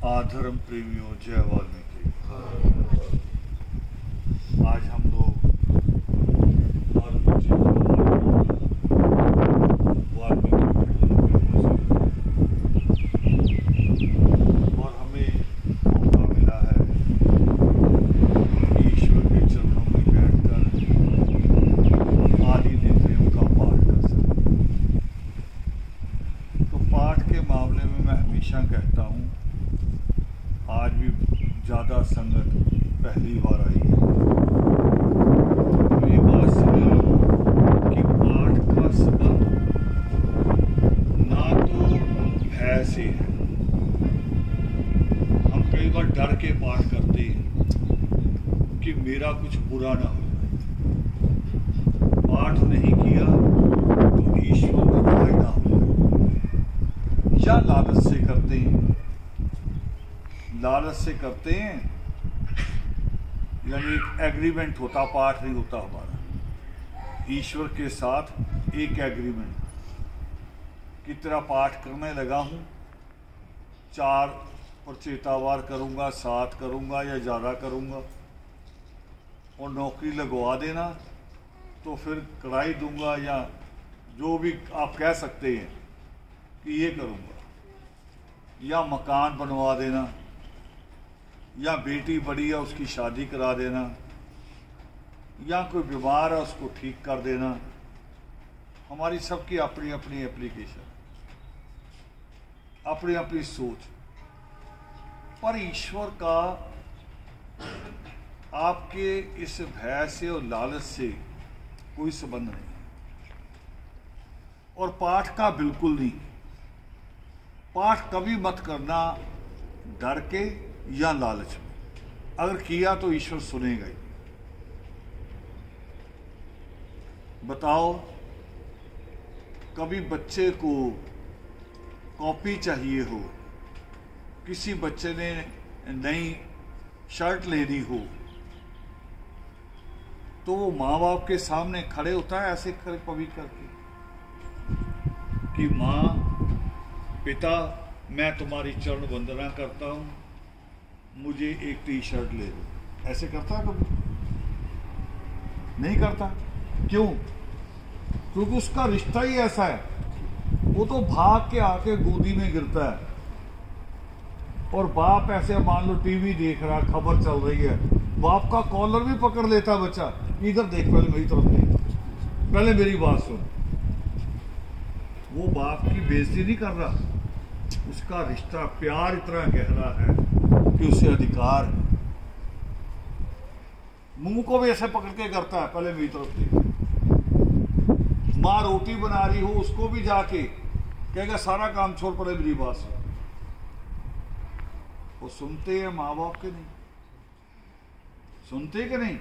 आधर्म प्रेमियों, जय वाल्मीकि। आज हम लोग वाल्मीकि और हमें मौका मिला है ईश्वर के चरणों में बैठकर आदि नित्यम का पाठ कर सकें। तो पाठ के मामले में मैं हमेशा कहता हूँ, आज भी ज़्यादा संगत पहली बार आई है, तो ये बात समझ लो कि पाठ का संबंध ना तो भय से है। हम कई बार डर के पाठ करते हैं कि मेरा कुछ बुरा ना हो जाए। पाठ नहीं किया तो ईश्वर को नाराज ना हो जाए, या लालच से करते हैं। लालच से करते हैं यानी एक एग्रीमेंट होता, पाठ नहीं होता हमारा ईश्वर के साथ। एक एग्रीमेंट कि तेरा पाठ करने लगा हूँ, 4 प्रचेतावार करूँगा, 7 करूँगा या ज़्यादा करूँगा, और नौकरी लगवा देना तो फिर कढ़ाई दूंगा या जो भी आप कह सकते हैं कि ये करूँगा, या मकान बनवा देना, या बेटी बड़ी है उसकी शादी करा देना, या कोई बीमार है उसको ठीक कर देना। हमारी सबकी अपनी अपनी एप्लीकेशन, अपनी अपनी सोच। पर ईश्वर का आपके इस भय से और लालच से कोई संबंध नहीं, और पाठ का बिल्कुल नहीं। पाठ कभी मत करना डर के या लालच में। अगर किया तो ईश्वर सुनेगा ही। बताओ, कभी बच्चे को कॉपी चाहिए हो, किसी बच्चे ने नई शर्ट लेनी हो, तो वो माँ बाप के सामने खड़े होता है ऐसे कभी करके कि माँ, पिता, मैं तुम्हारी चरण वंदना करता हूँ, मुझे एक टी-शर्ट ले दो। ऐसे करता है कभी? नहीं करता। क्यों? क्योंकि उसका रिश्ता ही ऐसा है। वो तो भाग के आके गोदी में गिरता है, और बाप ऐसे मान लो टीवी देख रहा, खबर चल रही है, बाप का कॉलर भी पकड़ लेता बच्चा, इधर देख, पहले मेरी तरफ देख, पहले मेरी बात सुन। वो बाप की बेइज्जती नहीं कर रहा, उसका रिश्ता, प्यार इतना गहरा है कि उसे अधिकार है। मुंह को भी ऐसे पकड़ के करता है, पहले मेरी तरफ देख। माँ रोटी बना रही हो, उसको भी जाके कहेगा सारा काम छोड़, पड़े मेरी बात सुन। वो सुनते हैं माँ बाप के? नहीं सुनते कि नहीं?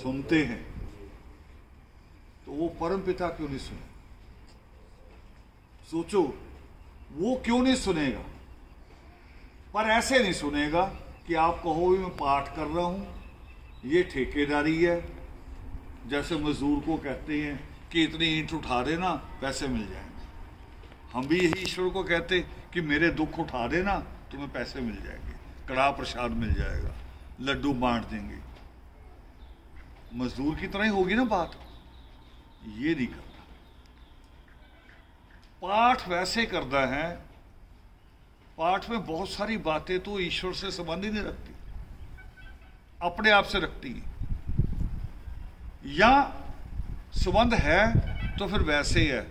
सुनते हैं। तो वो परम पिता क्यों नहीं सुने? सोचो, वो क्यों नहीं सुनेगा? पर ऐसे नहीं सुनेगा कि आप कहो भी मैं पाठ कर रहा हूं, ये ठेकेदारी है। जैसे मजदूर को कहते हैं कि इतनी ईंट उठा देना, पैसे मिल जाएंगे। हम भी यही ईश्वर को कहते कि मेरे दुख उठा देना, तुम्हें पैसे मिल जाएंगे, कड़ा प्रसाद मिल जाएगा, लड्डू बांट देंगे। मजदूर की तरह ही होगी ना बात। ये नहीं करता। पाठ वैसे करता है, पाठ में बहुत सारी बातें तो ईश्वर से संबंध ही नहीं रखती, अपने आप से रखती है, या संबंध है तो फिर वैसे है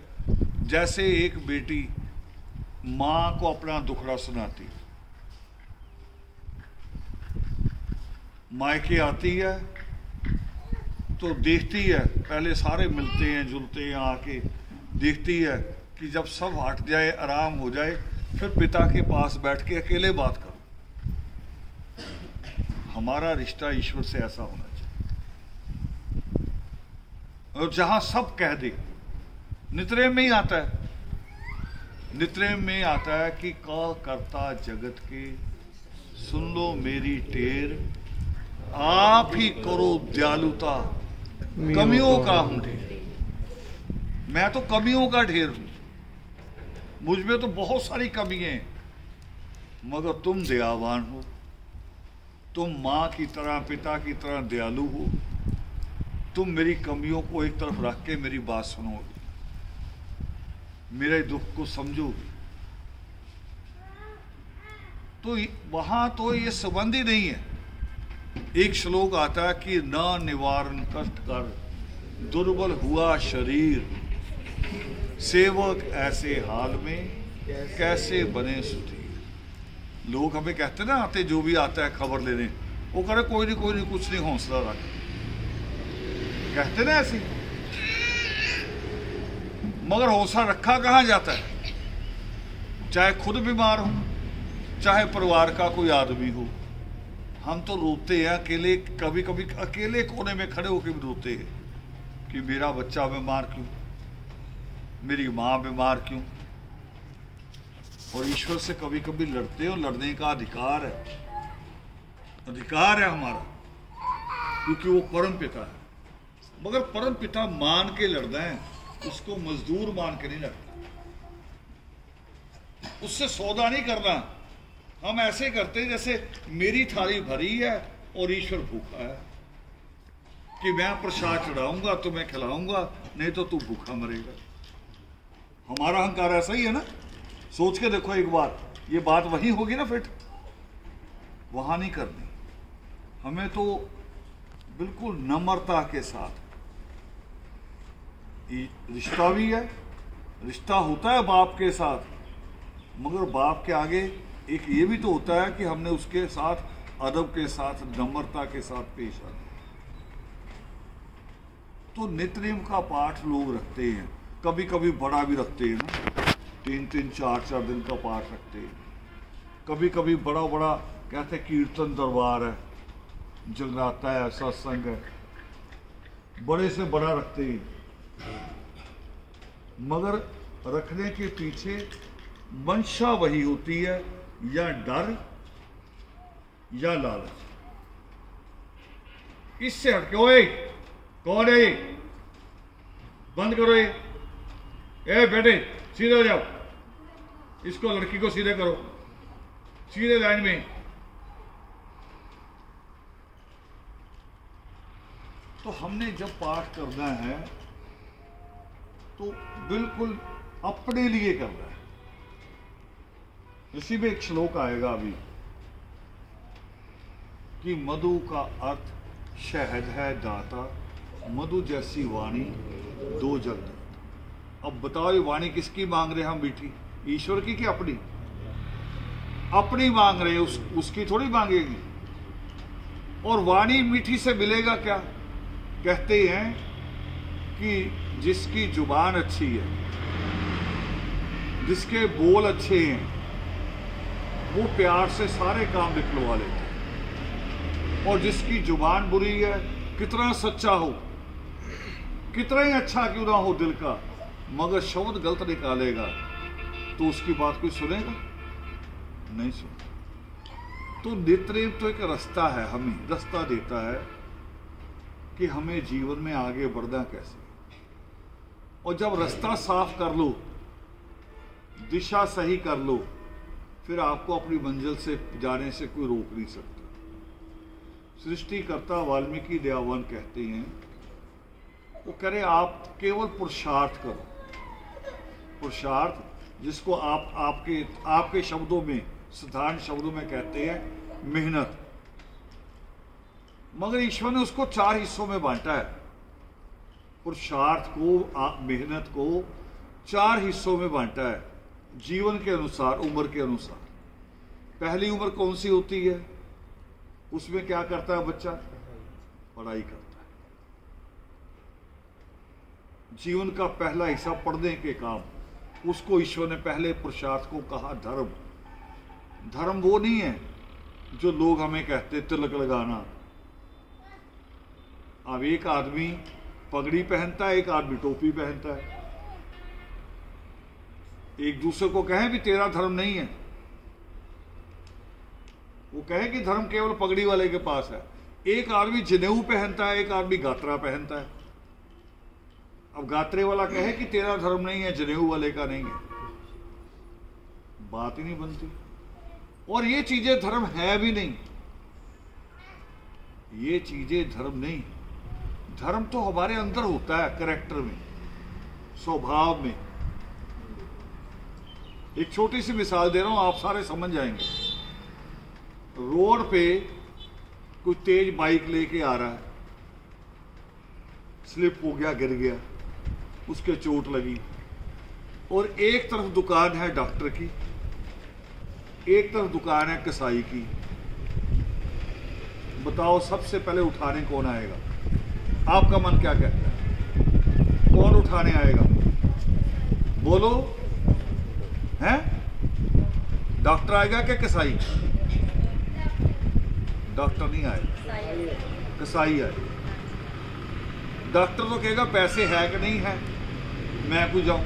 जैसे एक बेटी मां को अपना दुखड़ा सुनाती। मायके आती है तो देखती है, पहले सारे मिलते हैं जुलते हैं, आके देखती है कि जब सब हट जाए, आराम हो जाए, फिर पिता के पास बैठ के अकेले बात करो। हमारा रिश्ता ईश्वर से ऐसा होना चाहिए। और जहां सब कह दे, नित्रेम में ही आता है, नित्रेम में आता है कि का करता जगत के, सुन लो मेरी टेर, आप ही करो दयालुता, कमियों का हूं ढेर। मैं तो कमियों का ढेर हूं, मुझ में तो बहुत सारी कमियां हैं, मगर तुम दयावान हो, तुम माँ की तरह, पिता की तरह दयालु हो। तुम मेरी कमियों को एक तरफ रख के मेरी बात सुनोगे, मेरे दुख को समझोगे। तो वहां तो ये संबंध ही नहीं है। एक श्लोक आता है कि न निवारण कष्ट कर, दुर्बल हुआ शरीर, सेवक ऐसे हाल में कैसे बने सुधीर। लोग हमें कहते ना, आते जो भी आता है खबर लेने, वो करे कोई नहीं कुछ नहीं, हौसला रख, कहते ना ऐसे। मगर हौसला रखा कहां जाता है? चाहे खुद बीमार हो, चाहे परिवार का कोई आदमी हो, हम तो रोते हैं अकेले। कभी कभी अकेले कोने में खड़े होकर भी रोते हैं कि मेरा बच्चा बीमार क्यों, मेरी माँ बीमार क्यों। और ईश्वर से कभी कभी लड़ते हो, लड़ने का अधिकार है, अधिकार है हमारा, क्योंकि वो परम पिता है। मगर परम पिता मान के लड़ना है, उसको मजदूर मान के नहीं लड़ना, उससे सौदा नहीं करना। हम ऐसे करते जैसे मेरी थाली भरी है और ईश्वर भूखा है, कि मैं प्रसाद चढ़ाऊंगा तुम्हें खिलाऊंगा, नहीं तो तू भूखा मरेगा। हमारा अहंकार ऐसा ही है ना। सोच के देखो एक बार, ये बात वही होगी ना फिट, वहां नहीं करनी। हमें तो बिल्कुल नम्रता के साथ, रिश्ता भी है, रिश्ता होता है बाप के साथ, मगर बाप के आगे एक ये भी तो होता है कि हमने उसके साथ अदब के साथ, नम्रता के साथ पेश आना। तो नित्यनेम का पाठ लोग रखते हैं, कभी कभी बड़ा भी रखते हैं ना, 3-3, 4-4 दिन का पाठ रखते हैं। कभी कभी बड़ा बड़ा कहते हैं कीर्तन दरबार है, जगराता है, सत्संग है, बड़े से बड़ा रखते हैं। मगर रखने के पीछे मंशा वही होती है, या डर या लालच। इससे हटके, ओए कौन है ये, बंद करो ये, ए बेटे सीधे हो जाओ, इसको लड़की को सीधे करो, सीधे लाइन में। तो हमने जब पाठ करना है तो बिल्कुल अपने लिए करना है। इसी में एक श्लोक आएगा अभी कि मधु का अर्थ शहद है दाता, मधु जैसी वाणी दो जग दाता। अब बताओ ये वाणी किसकी मांग रहे हैं हम मीठी? ईश्वर की कि अपनी? अपनी मांग रहे हैं, उसकी थोड़ी मांगेगी। और वाणी मीठी से मिलेगा क्या? कहते हैं कि जिसकी जुबान अच्छी है, जिसके बोल अच्छे हैं, वो प्यार से सारे काम निकलवा लेता है। और जिसकी जुबान बुरी है, कितना सच्चा हो, कितना ही अच्छा क्यों ना हो दिल का, मगर शब्द गलत निकालेगा तो उसकी बात कोई सुनेगा? नहीं सुनेगा। तो नित्यनेम तो एक रास्ता है, हमें रास्ता देता है कि हमें जीवन में आगे बढ़ना कैसे। और जब रास्ता साफ कर लो, दिशा सही कर लो, फिर आपको अपनी मंजिल से जाने से कोई रोक नहीं सकता। सृष्टिकर्ता वाल्मीकि दयावान कहते हैं, वो कह रहे आप केवल पुरुषार्थ करो। पुरुषार्थ जिसको आप आपके शब्दों में, साधारण शब्दों में कहते हैं मेहनत। मगर ईश्वर ने उसको 4 हिस्सों में बांटा है। पुरुषार्थ को, मेहनत को 4 हिस्सों में बांटा है, जीवन के अनुसार, उम्र के अनुसार। पहली उम्र कौन सी होती है? उसमें क्या करता है बच्चा? पढ़ाई करता है। जीवन का पहला हिस्सा पढ़ने के काम, उसको ईश्वर ने पहले पुरुषार्थ को कहा धर्म। धर्म वो नहीं है जो लोग हमें कहते तिलक लगाना। अब एक आदमी पगड़ी पहनता है, एक आदमी टोपी पहनता है। एक दूसरे को कहें भी तेरा धर्म नहीं है, वो कहे कि धर्म केवल पगड़ी वाले के पास है। एक आदमी जनेऊ पहनता है, एक आदमी गात्रा पहनता है। अब गात्रे वाला कहे कि तेरा धर्म नहीं है, जनेऊ वाले का नहीं है, बात ही नहीं बनती। और ये चीजें धर्म है भी नहीं, ये चीजें धर्म नहीं। धर्म तो हमारे अंदर होता है, कैरेक्टर में, स्वभाव में। एक छोटी सी मिसाल दे रहा हूं, आप सारे समझ जाएंगे। रोड पे कोई तेज बाइक लेके आ रहा है, स्लिप हो गया, गिर गया, उसके चोट लगी, और एक तरफ दुकान है डॉक्टर की, एक तरफ दुकान है कसाई की। बताओ सबसे पहले उठाने कौन आएगा? आपका मन क्या कहता है, कौन उठाने आएगा? बोलो, हैं? डॉक्टर आएगा क्या कसाई? डॉक्टर नहीं आएगा, कसाई आएगा। डॉक्टर तो कहेगा पैसे है कि नहीं है, मैं क्यों जाऊं।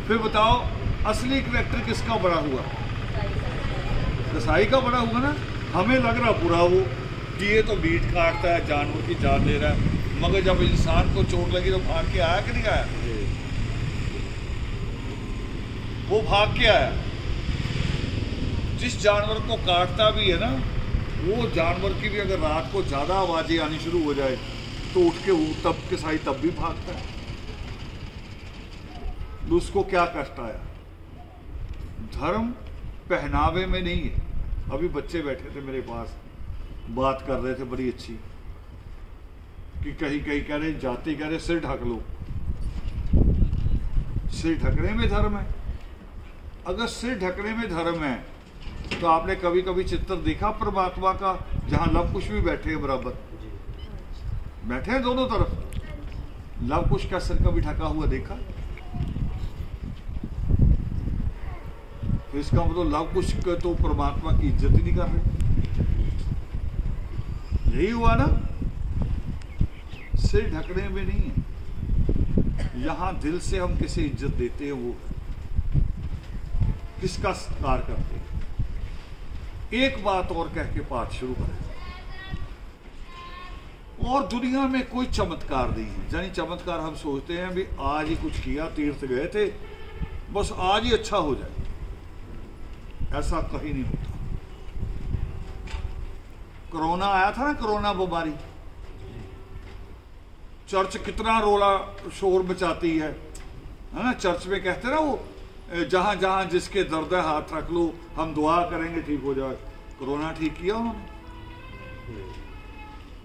फिर बताओ असली करेक्टर किसका बड़ा हुआ? कसाई का बड़ा हुआ ना। हमें लग रहा पूरा वो कि ये तो मीट काटता है, जानवर की जान ले रहा है, मगर जब इंसान को चोट लगी तो भाग के आया कि नहीं आया? वो भाग के आया। जिस जानवर को काटता भी है ना, वो जानवर की भी अगर रात को ज्यादा आवाजें आनी शुरू हो जाए तो उठ के वो तब कसाई तब भी भागता है। उसको क्या कष्ट आया? धर्म पहनावे में नहीं है। अभी बच्चे बैठे थे मेरे पास, बात कर रहे थे बड़ी अच्छी, कि कहीं कहीं कह रहे, जाते कह रहे सिर ढक लो। सिर ढकने में धर्म है? अगर सिर ढकने में धर्म है तो आपने कभी कभी चित्र देखा परमात्मा का, जहां लव कुश भी बैठे हैं बराबर, बैठे हैं दोनों तरफ, लव कुश का सिर कभी ढका हुआ देखा? तो इसका मतलब लव कुश के तो परमात्मा की इज्जत ही नहीं कर रहे। यही हुआ ना। सिर ढकने में नहीं है, यहां दिल से हम किसे इज्जत देते हैं, वो किसका सत्कार करते हैं। एक बात और कह के पाठ शुरू करें। और दुनिया में कोई चमत्कार नहीं है। यानी चमत्कार हम सोचते हैं भी आज ही कुछ किया, तीर्थ गए थे, बस आज ही अच्छा हो जाए, ऐसा कहीं नहीं होता। कोरोना आया था ना, कोरोना बीमारी, चर्च कितना रोला शोर मचाती है ना। चर्च में कहते ना वो, जहां जहां जिसके दर्द है हाथ रख लो, हम दुआ करेंगे ठीक हो जाए। कोरोना ठीक किया उन्होंने,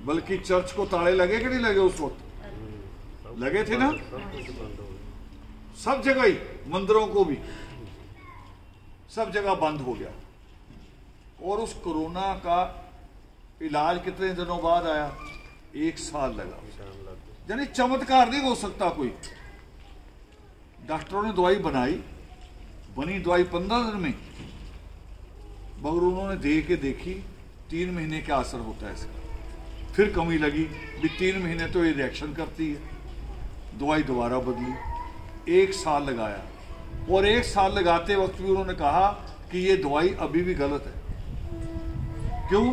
बल्कि चर्च को ताले लगे कि नहीं लगे? उस वक्त लगे थे ना, सब जगह ही, मंदिरों को भी सब जगह बंद हो गया। और उस कोरोना का इलाज कितने दिनों बाद आया? 1 साल लगा। यानी चमत्कार नहीं हो सकता कोई। डॉक्टरों ने दवाई बनाई, बनी दवाई 15 दिन में, मगर उन्होंने दे के देखी 3 महीने का असर होता है इसका। फिर कमी लगी भी 3 महीने तो ये रिएक्शन करती है, दवाई दोबारा बदली, 1 साल लगाया। और 1 साल लगाते वक्त भी उन्होंने कहा कि ये दवाई अभी भी गलत है। क्यों?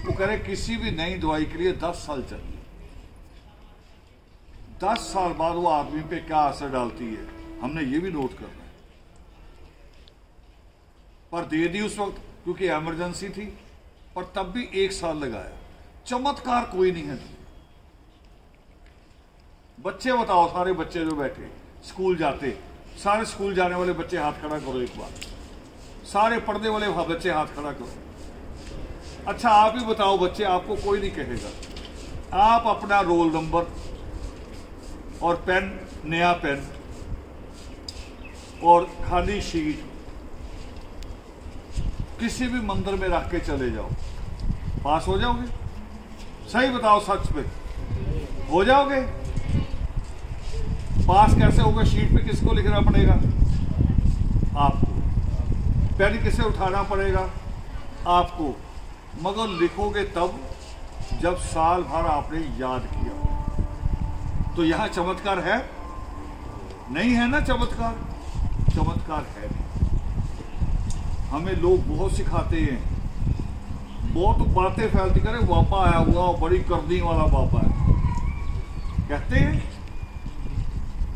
वो कह रहे किसी भी नई दवाई के लिए 10 साल चाहिए। 10 साल बाद वो आदमी पे क्या असर डालती है, हमने ये भी नोट करना है। पर दे दी उस वक्त क्योंकि इमरजेंसी थी, पर तब भी 1 साल लगाया। चमत्कार कोई नहीं है। बच्चे बताओ, सारे बच्चे जो बैठे स्कूल जाते, सारे स्कूल जाने वाले बच्चे हाथ खड़ा करो एक बार, सारे पढ़ने वाले बच्चे हाथ खड़ा करो। अच्छा आप ही बताओ बच्चे, आपको कोई नहीं कहेगा। आप अपना रोल नंबर और पेन, नया पेन और खाली शीट किसी भी मंदिर में रख के चले जाओ, पास हो जाओगे? सही बताओ, सच पे हो जाओगे? पास कैसे होगा? शीट पे किसको लिखना पड़ेगा? आपको। पेन किसे उठाना पड़ेगा? आपको। मगर लिखोगे तब जब साल भर आपने याद किया। तो यहां चमत्कार है? नहीं है ना चमत्कार। चमत्कार है नहीं। हमें लोग बहुत सिखाते हैं, बहुत बातें फैलती करें, बापा आया हुआ और बड़ी करनी वाला बापा है, कहते हैं,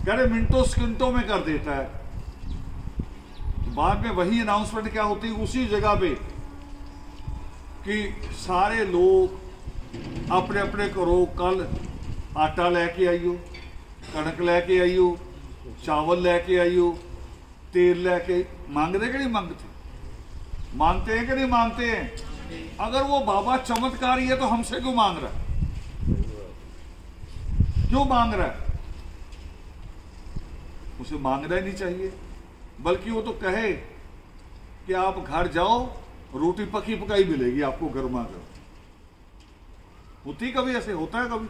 कह रहे मिनटों सेकंडों में कर देता है। बाद में वही अनाउंसमेंट क्या होती है उसी जगह पे कि सारे लोग अपने अपने घरों कल आटा लैके आइयो, कणक लैके आइयो, चावल लैके आइयो, तेल लैके। मांगते कि नहीं मांगते? मांगते हैं कि नहीं मांगते हैं? अगर वो बाबा चमत्कारी है तो हमसे क्यों मांग रहा है? क्यों मांग रहा है? उसे मांगना ही नहीं चाहिए, बल्कि वो तो कहे कि आप घर जाओ, रोटी पकी पकाई मिलेगी आपको गर्मा गर्म। होती कभी ऐसे? होता है कभी?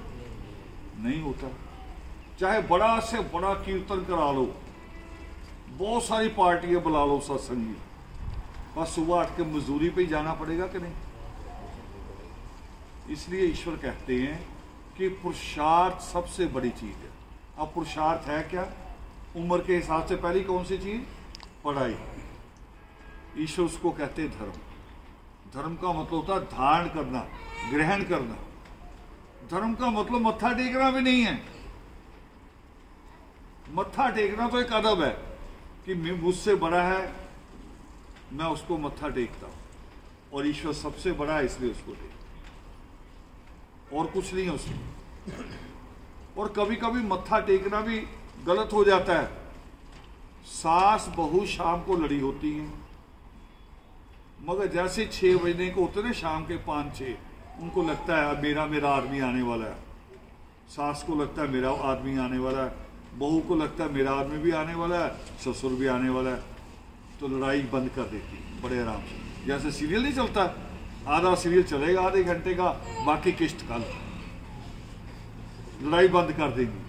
नहीं होता। चाहे बड़ा से बड़ा कीर्तन करा लो, बहुत सारी पार्टियां बुला लो सत्संगी, बस सुबह उठ के मजदूरी पे ही जाना पड़ेगा कि नहीं? इसलिए ईश्वर कहते हैं कि पुरुषार्थ सबसे बड़ी चीज है। अब पुरुषार्थ है क्या? उम्र के हिसाब से पहली कौन सी चीज? पढ़ाई। ईश्वर उसको कहते हैं धर्म। धर्म का मतलब होता है धारण करना, ग्रहण करना। धर्म का मतलब मत्था टेकना भी नहीं है। मत्था टेकना तो एक अदब है कि मुझसे बड़ा है, मैं उसको मत्था टेकता हूं, और ईश्वर सबसे बड़ा है इसलिए उसको टेकता, और कुछ नहीं है उसमें। और कभी कभी मत्था टेकना भी गलत हो जाता है। सास बहू शाम को लड़ी होती हैं, मगर जैसे 6 बजने को होते ना, शाम के 5-6, उनको लगता है मेरा आदमी आने वाला है। सास को लगता है मेरा आदमी आने वाला है, बहू को लगता है मेरा आदमी भी आने वाला है, ससुर भी आने वाला है, तो लड़ाई बंद कर देती है बड़े आराम से। जैसे सीरियल नहीं चलता, आधा सीरियल चलेगा आधे घंटे का, बाकी किस्त कल, लड़ाई बंद कर देंगी।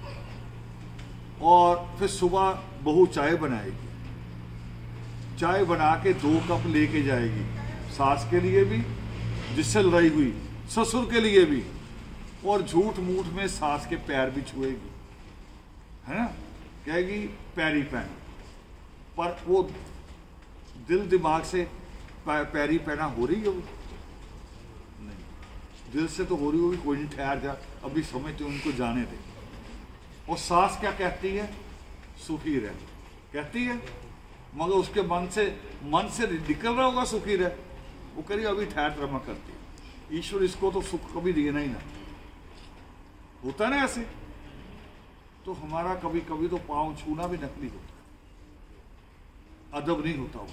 और फिर सुबह बहू चाय बनाएगी, चाय बना के 2 कप लेके जाएगी, सास के लिए भी जिससे लड़ाई हुई, ससुर के लिए भी, और झूठ मूठ में सास के पैर भी छुएगी, है ना, कहेगी पैरी पहन, पर वो दिल दिमाग से पैरी पहना हो रही है वो नहीं, दिल से तो हो रही होगी, कोई नहीं ठहर जा, अभी समझते उनको जाने दे। और सास क्या कहती है? सुखी रह कहती है, मगर उसके मन से निकल रहा होगा सुखी रह, वो करिए अभी ठहर रमा करती है। ईश्वर इसको तो सुख कभी देना ही ना, होता ना ऐसे। तो हमारा कभी कभी तो पांव छूना भी नकली होता है, अदब नहीं होता वो,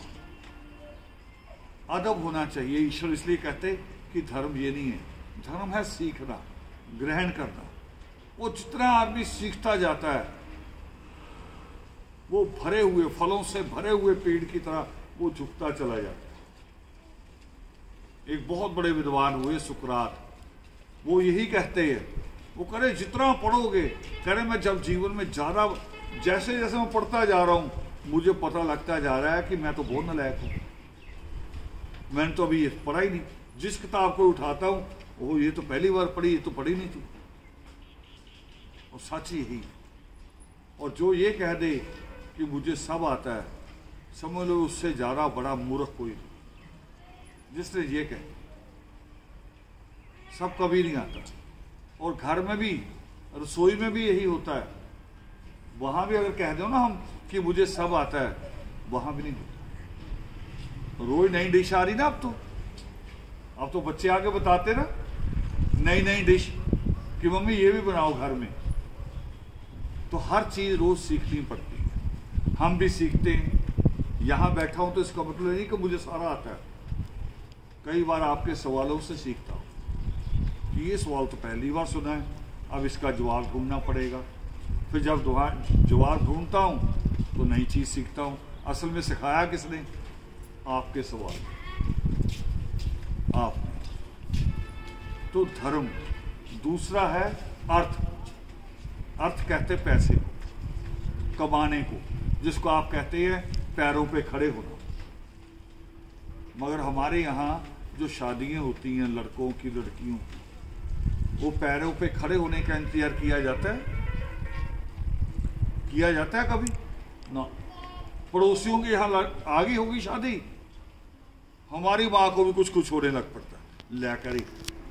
अदब होना चाहिए। ईश्वर इसलिए कहते कि धर्म ये नहीं है, धर्म है सीखना, ग्रहण करना। वो जितना आदमी सीखता जाता है, वो भरे हुए फलों से भरे हुए पेड़ की तरह वो झुकता चला जाता है। एक बहुत बड़े विद्वान हुए सुकरात, वो यही कहते हैं, वो करे जितना पढ़ोगे, करे मैं जब जीवन में ज्यादा जैसे जैसे मैं पढ़ता जा रहा हूं, मुझे पता लगता जा रहा है कि मैं तो बहुत नालायक हूं, मैंने तो अभी ये पढ़ा ही नहीं। जिस किताब को उठाता हूं वो ये तो पहली बार पढ़ी, ये तो पढ़ी नहीं थी। और सच यही। और जो ये कह दे कि मुझे सब आता है, समझ लो उससे ज्यादा बड़ा मूर्ख कोई नहीं। जिसने ये कहे सब कभी नहीं आता। और घर में भी, रसोई में भी यही होता है, वहां भी अगर कह दो ना हम कि मुझे सब आता है, वहां भी नहीं होता। रोज नई डिश आ रही ना, अब तो बच्चे आके बताते ना नई डिश कि मम्मी ये भी बनाओ घर में। तो हर चीज रोज सीखनी पड़ती है, हम भी सीखते हैं। यहां बैठा हूं तो इसका मतलब नहीं कि मुझे सारा आता है। कई बार आपके सवालों से सीखता हूं कि ये सवाल तो पहली बार सुना है, अब इसका जवाब ढूंढना पड़ेगा। फिर जब जवाब ढूंढता हूं तो नई चीज सीखता हूं। असल में सिखाया किसने? आपके सवाल, आपने। तो धर्म। दूसरा है अर्थ। अर्थ कहते पैसे कमाने को, जिसको आप कहते हैं पैरों पे खड़े होना। मगर हमारे यहाँ जो शादियां होती हैं लड़कों की, लड़कियों की, वो पैरों पे खड़े होने का इंतजार किया जाता है? किया जाता है कभी ना। पड़ोसियों के यहाँ आ गई होगी शादी, हमारी माँ को भी कुछ होने लग पड़ता है, लेकर ही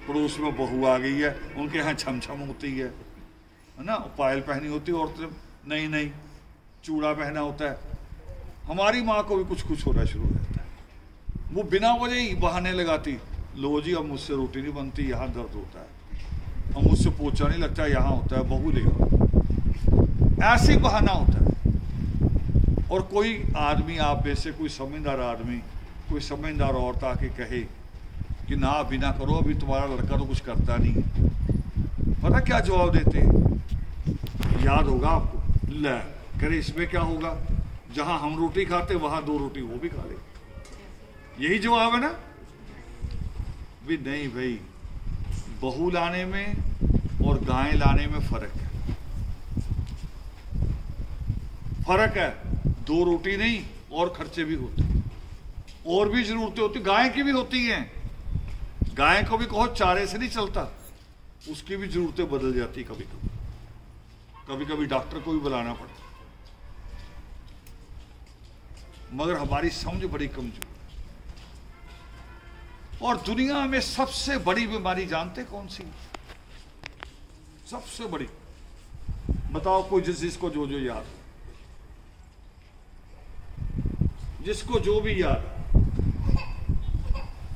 पड़ोस में बहू आ गई है, उनके यहाँ छम होती है ना, पायल पहनी होती है औरतें, नहीं चूड़ा पहना होता है, हमारी माँ को भी कुछ कुछ होना शुरू हो जाता है, वो बिना वजह ही बहाने लगाती, लो जी अब मुझसे रोटी नहीं बनती, यहाँ दर्द होता है, अब मुझसे पोछा नहीं लगता, यहाँ होता है, बहू लेगा, ऐसे बहाना होता है। और कोई आदमी, आप में से कोई समझदार आदमी, कोई समझदार औरत आके कहे कि ना अभी ना करो, अभी तुम्हारा लड़का तो कुछ करता नहीं है, पता क्या जवाब देते हैं? याद होगा आपको, ले करे इसमें क्या होगा, जहां हम रोटी खाते वहां 2 रोटी वो भी खा ले, यही जवाब है ना। भी नहीं भाई, बहू लाने में और गाय लाने में फर्क है, फर्क है। 2 रोटी नहीं, और खर्चे भी होते हैं, और भी जरूरतें होती, गाय की भी होती हैं। गाय को भी कहो चारे से नहीं चलता, उसकी भी जरूरतें बदल जाती, कभी कभी, कभी कभी डॉक्टर को भी बुलाना पड़ता। मगर हमारी समझ बड़ी कमजोर है। और दुनिया में सबसे बड़ी बीमारी जानते कौन सी? सबसे बड़ी, बताओ कोई, जिसको जो जो याद, जिसको जो भी याद।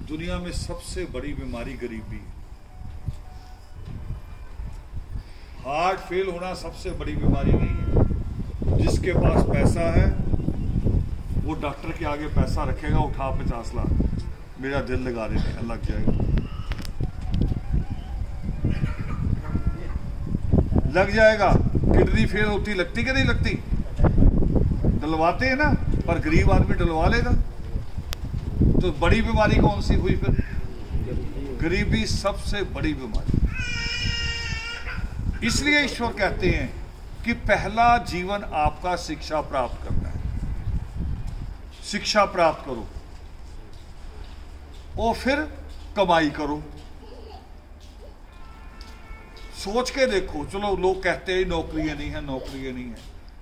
दुनिया में सबसे बड़ी बीमारी गरीबी। हार्ट फेल होना सबसे बड़ी बीमारी नहीं है। जिसके पास पैसा है वो डॉक्टर के आगे पैसा रखेगा, उठा 50 लाख, मेरा दिल लगा देने लग जाएगा, लग जाएगा। किडनी फेल होती लगती कि नहीं लगती? डलवाते हैं ना, पर गरीब आदमी डलवा लेगा। तो बड़ी बीमारी कौन सी हुई फिर? गरीबी सबसे बड़ी बीमारी। इसलिए ईश्वर कहते हैं कि पहला जीवन आपका शिक्षा प्राप्त करना है, शिक्षा प्राप्त करो और फिर कमाई करो। सोच के देखो, चलो लोग कहते हैं नौकरियां नहीं है, नौकरियां नहीं है,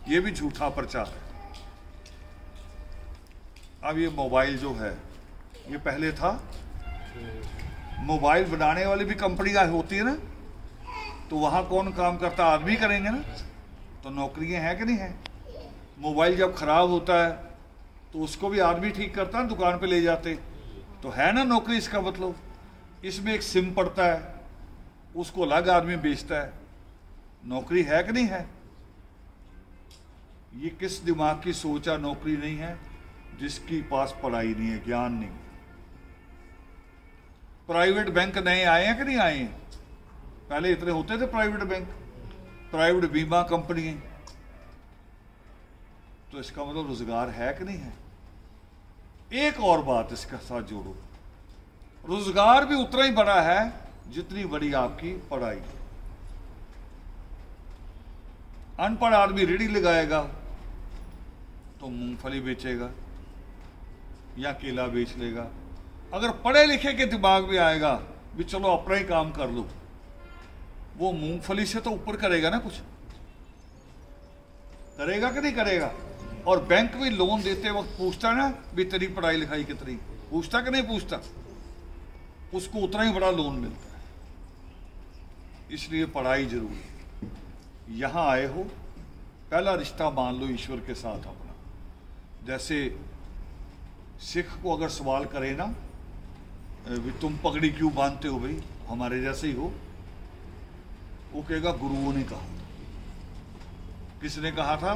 ये भी झूठा प्रचार है। अब ये मोबाइल जो है, ये पहले था, मोबाइल बनाने वाली भी कंपनियां होती है ना, तो वहां कौन काम करता? आदमी करेंगे ना, तो नौकरियां हैं कि नहीं है? मोबाइल जब खराब होता है तो उसको भी आदमी ठीक करता है, दुकान पे ले जाते, तो है ना नौकरी। इसका मतलब इसमें एक सिम पड़ता है, उसको अलग आदमी बेचता है, नौकरी है कि नहीं है? ये किस दिमाग की सोच है? नौकरी नहीं है जिसकी पास पढ़ाई नहीं है, ज्ञान नहीं। प्राइवेट बैंक नए आए हैं कि नहीं आए हैं? पहले इतने होते थे प्राइवेट बैंक, प्राइवेट बीमा कंपनी, तो इसका मतलब रोजगार है कि नहीं है? एक और बात इसके साथ जोड़ो, रोजगार भी उतना ही बड़ा है जितनी बड़ी आपकी पढ़ाई। अनपढ़ आदमी रेहड़ी लगाएगा तो मूंगफली बेचेगा या केला बेच लेगा। अगर पढ़े लिखे के दिमाग में आएगा भी चलो अपना ही काम कर लो, वो मूंगफली से तो ऊपर करेगा ना, कुछ करेगा कि नहीं करेगा? और बैंक भी लोन देते वक्त पूछता ना भी तेरी पढ़ाई लिखाई कितनी, पूछता कि नहीं पूछता? उसको उतना ही बड़ा लोन मिलता है। इसलिए पढ़ाई जरूरी है। यहां आए हो, पहला रिश्ता मान लो ईश्वर के साथ अपना। जैसे सिख को अगर सवाल करे ना, तुम पगड़ी क्यों बांधते हो भाई, हमारे जैसे ही हो, वो कहेगा गुरुओं ने कहा। किसने कहा था?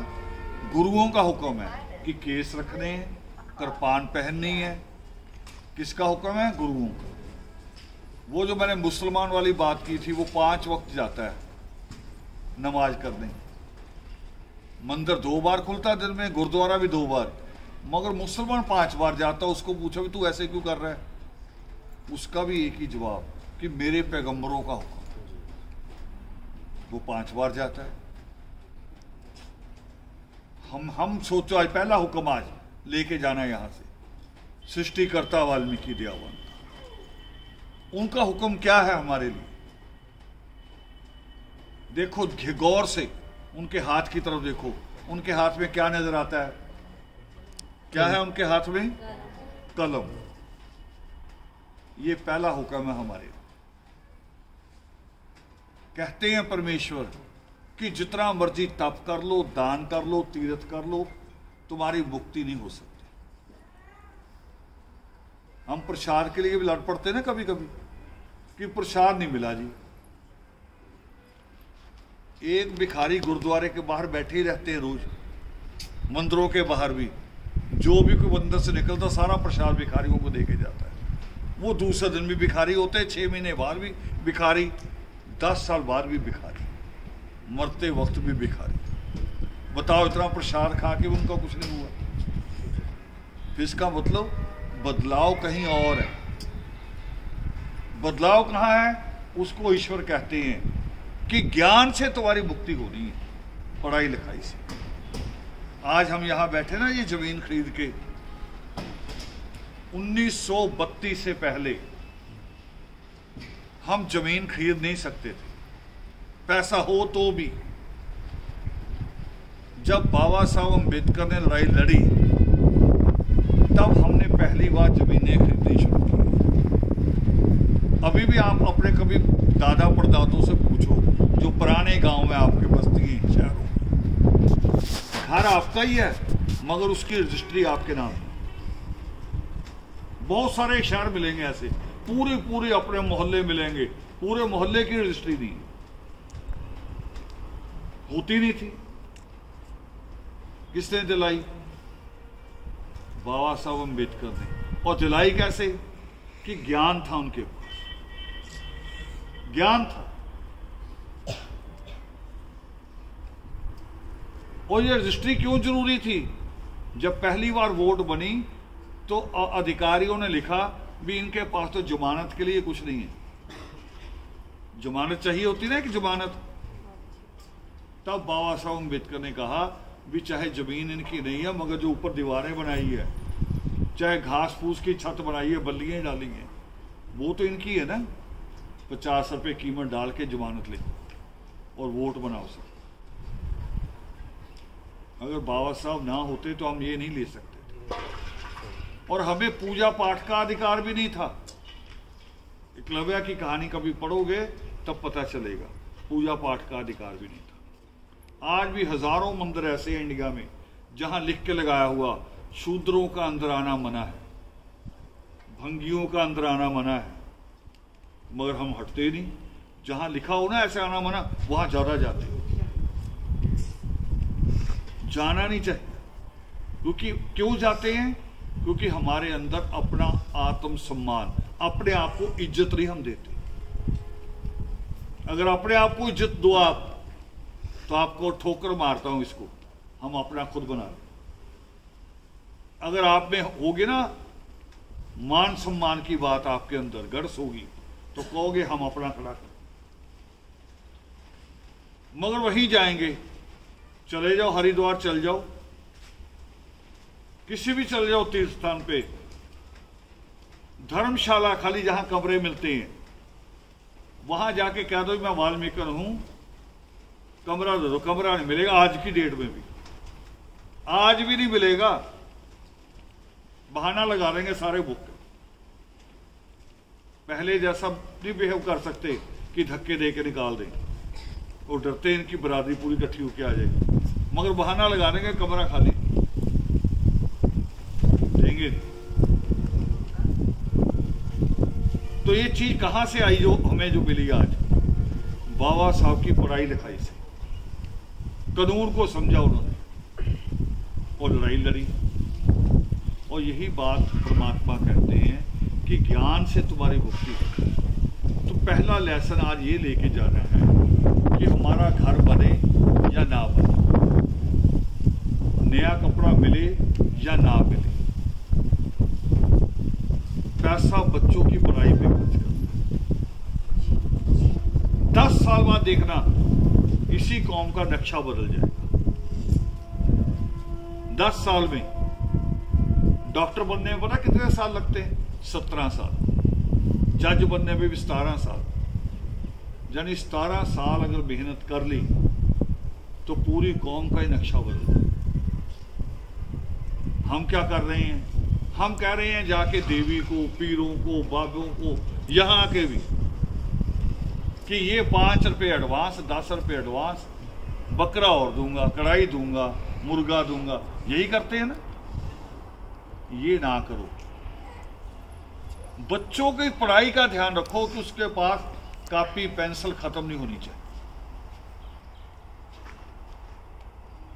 गुरुओं का हुक्म है कि केस रखने हैं, कृपान पहननी है। किसका हुक्म है? गुरुओं का। वो जो मैंने मुसलमान वाली बात की थी, वो 5 वक्त जाता है नमाज करने। मंदिर 2 बार खुलता है दिन में, गुरुद्वारा भी 2 बार, मगर मुसलमान 5 बार जाता है। उसको पूछो भी तू ऐसे क्यों कर रहा है? उसका भी एक ही जवाब कि मेरे पैगंबरों का हुक्म। वो 5 बार जाता है। हम सोचो आज पहला हुक्म आज लेके जाना है यहां से, सृष्टिकर्ता वाल्मीकि दयावान, उनका हुक्म क्या है हमारे लिए? देखो गौर से उनके हाथ की तरफ देखो, उनके हाथ में क्या नजर आता है? क्या है उनके हाथ में? कलम। ये पहला हुक्म है हमारे। कहते हैं परमेश्वर कि जितना मर्जी तप कर लो, दान कर लो, तीर्थ कर लो, तुम्हारी मुक्ति नहीं हो सकती। हम प्रसाद के लिए भी लड़ पड़ते ना कभी कभी कि प्रसाद नहीं मिला जी। एक भिखारी गुरुद्वारे के बाहर बैठे ही रहते हैं रोज, मंदिरों के बाहर भी, जो भी कोई मंदिर से निकलता सारा प्रसाद भिखारियों को देके जाता है। वो दूसरे दिन भी भिखारी होते हैं, 6 महीने बाद भी भिखारी, 10 साल बाद भी भिखारी, मरते वक्त भी भिखारी। बताओ इतना प्रसाद खा के उनका कुछ नहीं हुआ। फिर इसका मतलब बदलाव कहीं और है। बदलाव कहाँ है? उसको ईश्वर कहते हैं कि ज्ञान से तुम्हारी मुक्ति होनी है, पढ़ाई लिखाई से। आज हम यहां बैठे ना, ये जमीन खरीद के, 1932 से पहले हम जमीन खरीद नहीं सकते थे, पैसा हो तो भी। जब बाबा साहब अम्बेडकर ने लड़ाई लड़ी तब हमने पहली बार जमीनें खरीदनी शुरू की। अभी भी आप अपने कभी दादा परदादों से पूछो जो पुराने गांव में आपके बस्ती हैं, शहरों में, घर आपका ही है मगर उसकी रजिस्ट्री आपके नाम है। बहुत सारे शहर मिलेंगे ऐसे, पूरे अपने मोहल्ले मिलेंगे, पूरे मोहल्ले की रजिस्ट्री नहीं होती, नहीं थी। किसने दिलाई? बाबा साहब अम्बेडकर ने। और दिलाई कैसे? कि ज्ञान था उनके पास, ज्ञान था। और ये रजिस्ट्री क्यों जरूरी थी? जब पहली बार वोट बनी तो अधिकारियों ने लिखा भी इनके पास तो जमानत के लिए कुछ नहीं है। जमानत चाहिए होती ना कि जमानत। तब बाबा साहब अम्बेडकर ने कहा भी चाहे जमीन इनकी नहीं है मगर जो ऊपर दीवारें बनाई है, चाहे घास फूस की छत बनाई है, बल्लियां डाली हैं, वो तो इनकी है ना। 50 रुपए कीमत डाल के जमानत ले और वोट बनाओ सब। अगर बाबा साहब ना होते तो हम ये नहीं ले सकते थे। और हमें पूजा पाठ का अधिकार भी नहीं था। एकलव्य की कहानी कभी पढ़ोगे तब पता चलेगा, पूजा पाठ का अधिकार भी नहीं था। आज भी हजारों मंदिर ऐसे हैं इंडिया में जहां लिख के लगाया हुआ शूद्रों का अंदर आना मना है, भंगियों का अंदर आना मना है, मगर हम हटते नहीं। जहां लिखा हो ना ऐसे आना मना, वहां ज्यादा जाते हो। जाना नहीं चाहिए। क्योंकि क्यों जाते हैं? क्योंकि हमारे अंदर अपना आत्म सम्मान, अपने आप को इज्जत नहीं हम देते। अगर अपने आप को इज्जत दो आप, तो आपको ठोकर मारता हूं इसको, हम अपना खुद बना लें। अगर आप में होगी ना मान सम्मान की बात, आपके अंदर गढ़ होगी, तो कहोगे हम अपना खड़ा करें। मगर वहीं जाएंगे, चले जाओ हरिद्वार, चल जाओ किसी भी चले जाओ तीर्थ स्थान पे, धर्मशाला खाली जहां कमरे मिलते हैं, वहां जाके कह दो मैं वाल्मीकि हूं, कमरा दे दो, कमरा नहीं मिलेगा। आज की डेट में भी, आज भी नहीं मिलेगा। बहाना लगा देंगे सारे बुक। पहले जैसा नहीं बिहेव कर सकते कि धक्के दे के निकाल दें, और डरते इनकी बरादरी पूरी इकट्ठी होके आ जाएगी, मगर बहाना लगा देंगे कमरा खाली देंगे। तो ये चीज कहां से आई जो हमें जो मिली आज? बाबा साहब की पढ़ाई लिखाई से। कानून को समझा उन्होंने और लड़ाई लड़ी। और यही बात परमात्मा कहते हैं कि ज्ञान से तुम्हारी मुक्ति है। तो पहला लेसन आज ये लेके जाना है कि हमारा घर बने या ना बने, नया कपड़ा मिले या ना मिले, पैसा बच्चों की पढ़ाई पे खर्च करना। 10 साल बाद देखना इसी कौम का नक्शा बदल जाएगा। 10 साल में डॉक्टर बनने में पता कितने साल लगते हैं? 17 साल। जज बनने में भी 17 साल। यानी 17 साल अगर मेहनत कर ली तो पूरी कौम का ही नक्शा बदल जाए। हम क्या कर रहे हैं? हम कह रहे हैं जाके देवी को, पीरों को, बाबों को, यहां के भी, कि ये 5 रुपए एडवांस, 10 रुपए एडवांस, बकरा और दूंगा, कढ़ाई दूंगा, मुर्गा दूंगा, यही करते हैं ना। ये ना करो। बच्चों की पढ़ाई का ध्यान रखो कि उसके पास कॉपी पेंसिल खत्म नहीं होनी चाहिए।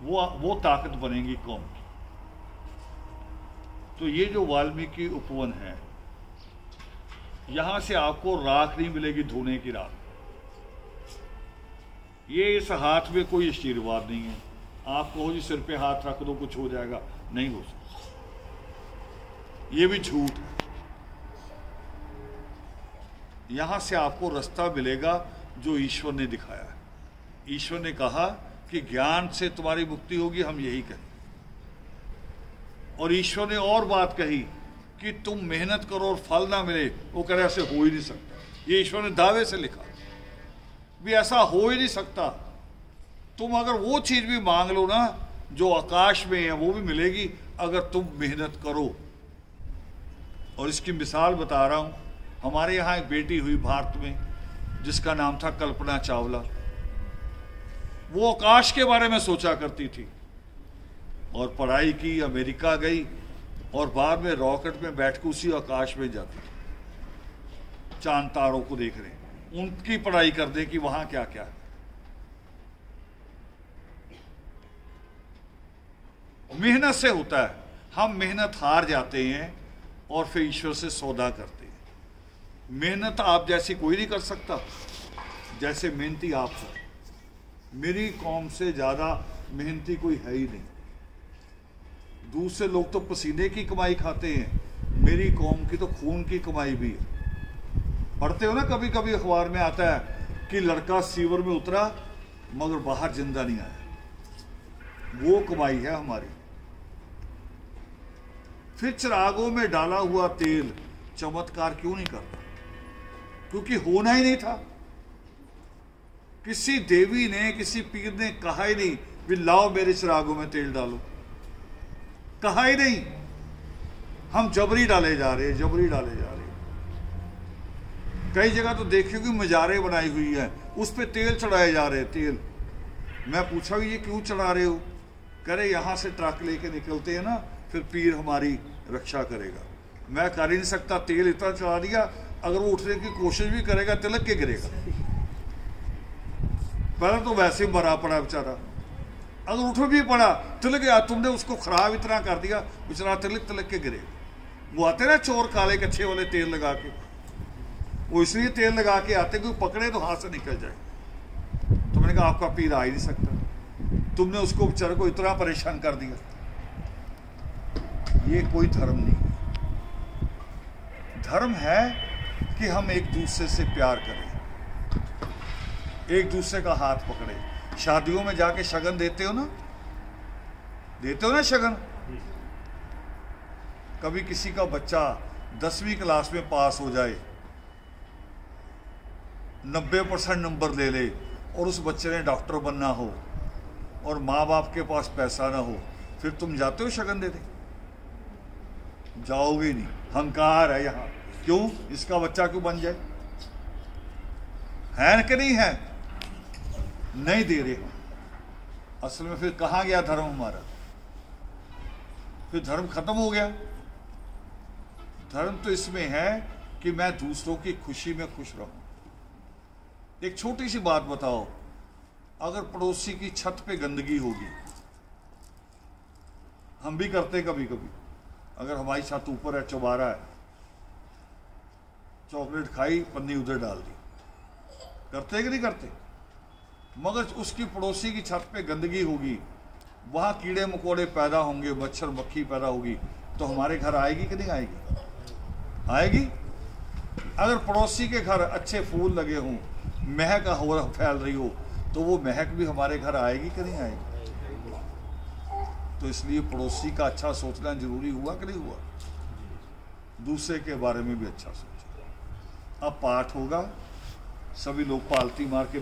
वो ताकत बनेगी कौम की। तो ये जो वाल्मीकि उपवन है, यहां से आपको राख नहीं मिलेगी धोने की राख। ये इस हाथ में कोई आशीर्वाद नहीं है। आप कहो जी सिर पे हाथ रख दो कुछ हो जाएगा, नहीं हो सकता। ये भी झूठ है। यहां से आपको रास्ता मिलेगा जो ईश्वर ने दिखाया है। ईश्वर ने कहा कि ज्ञान से तुम्हारी मुक्ति होगी, हम यही कहें। और ईश्वर ने और बात कही कि तुम मेहनत करो और फल ना मिले, वो कह रहे ऐसे हो ही नहीं सकता। ये ईश्वर ने दावे से लिखा भी ऐसा हो ही नहीं सकता। तुम अगर वो चीज भी मांग लो ना जो आकाश में है, वो भी मिलेगी अगर तुम मेहनत करो। और इसकी मिसाल बता रहा हूं। हमारे यहां एक बेटी हुई भारत में जिसका नाम था कल्पना चावला। वो आकाश के बारे में सोचा करती थी और पढ़ाई की, अमेरिका गई और बाद में रॉकेट में बैठ के उसी आकाश में जाती थी, चांद तारों को देख रहे, उनकी पढ़ाई कर दे कि वहां क्या क्या है। मेहनत से होता है। हम मेहनत हार जाते हैं और फिर ईश्वर से सौदा करते हैं। मेहनत आप जैसी कोई नहीं कर सकता जैसे मेहनती आप हो। मेरी कौम से ज्यादा मेहनती कोई है ही नहीं। दूसरे लोग तो पसीने की कमाई खाते हैं, मेरी कौम की तो खून की कमाई भी है। पढ़ते हो ना, कभी कभी अखबार में आता है कि लड़का सीवर में उतरा मगर बाहर जिंदा नहीं आया। वो कमाई है हमारी। फिर चिरागों में डाला हुआ तेल चमत्कार क्यों नहीं करता? क्योंकि होना ही नहीं था। किसी देवी ने, किसी पीर ने कहा ही नहीं भी लाओ मेरे चिरागों में तेल डालो, कहा ही नहीं। हम जबरी डाले जा रहे, जबरी डाले जा रहे। कई जगह तो देखिए कि मजारे बनाई हुई है, उस पे तेल चढ़ाए जा रहे। तेल, मैं पूछा कि ये क्यों चढ़ा रहे हो? कह रहे यहां से ट्रक लेके निकलते हैं ना, फिर पीर हमारी रक्षा करेगा। मैं कर ही नहीं सकता, तेल इतना चढ़ा दिया, अगर वो उठने की कोशिश भी करेगा तिलक के गिरेगा। पहले तो वैसे मरा पड़ा बेचारा, अगर उठ भी पड़ा तिलक गया, तुमने उसको खराब इतना कर दिया बेचारा तिलक तिलक के गिरेगा। वो आते ना चोर काले कच्चे वाले तेल लगा के, वो इसलिए तेल लगा के आते कि पकड़े तो हाथ से निकल जाए। तुमने कहा आपका पीर आ ही नहीं सकता, तुमने उसको बेचारे को इतना परेशान कर दिया। ये कोई धर्म नहीं है। धर्म है कि हम एक दूसरे से प्यार करें, एक दूसरे का हाथ पकड़े। शादियों में जाके शगन देते हो ना, देते हो ना शगन। कभी किसी का बच्चा 10वीं क्लास में पास हो जाए, 90% नंबर ले ले और उस बच्चे ने डॉक्टर बनना हो और माँ बाप के पास पैसा ना हो, फिर तुम जाते हो शगन देते? जाओगे नहीं। हंकार है यहाँ। क्यों? इसका बच्चा क्यों बन जाए? है कि नहीं है? नहीं दे रहे। असल में फिर कहाँ गया धर्म हमारा? फिर धर्म खत्म हो गया। धर्म तो इसमें है कि मैं दूसरों की खुशी में खुश रहूं। एक छोटी सी बात बताओ, अगर पड़ोसी की छत पे गंदगी होगी, हम भी करते कभी कभी, अगर हमारी छत ऊपर है, चौबारा है, चॉकलेट खाई, पन्नी उधर डाल दी, करते कि नहीं करते? मगर उसकी पड़ोसी की छत पे गंदगी होगी, वहां कीड़े मकोड़े पैदा होंगे, मच्छर मक्खी पैदा होगी, तो हमारे घर आएगी कि नहीं आएगी? आएगी। अगर पड़ोसी के घर अच्छे फूल लगे हों, महक फैल रही हो, तो वो महक भी हमारे घर आएगी कि नहीं आएगी? तो इसलिए पड़ोसी का अच्छा सोचना जरूरी हुआ कि नहीं हुआ? दूसरे के बारे में भी अच्छा सोचो। अब पाठ होगा, सभी लोग पालती मार के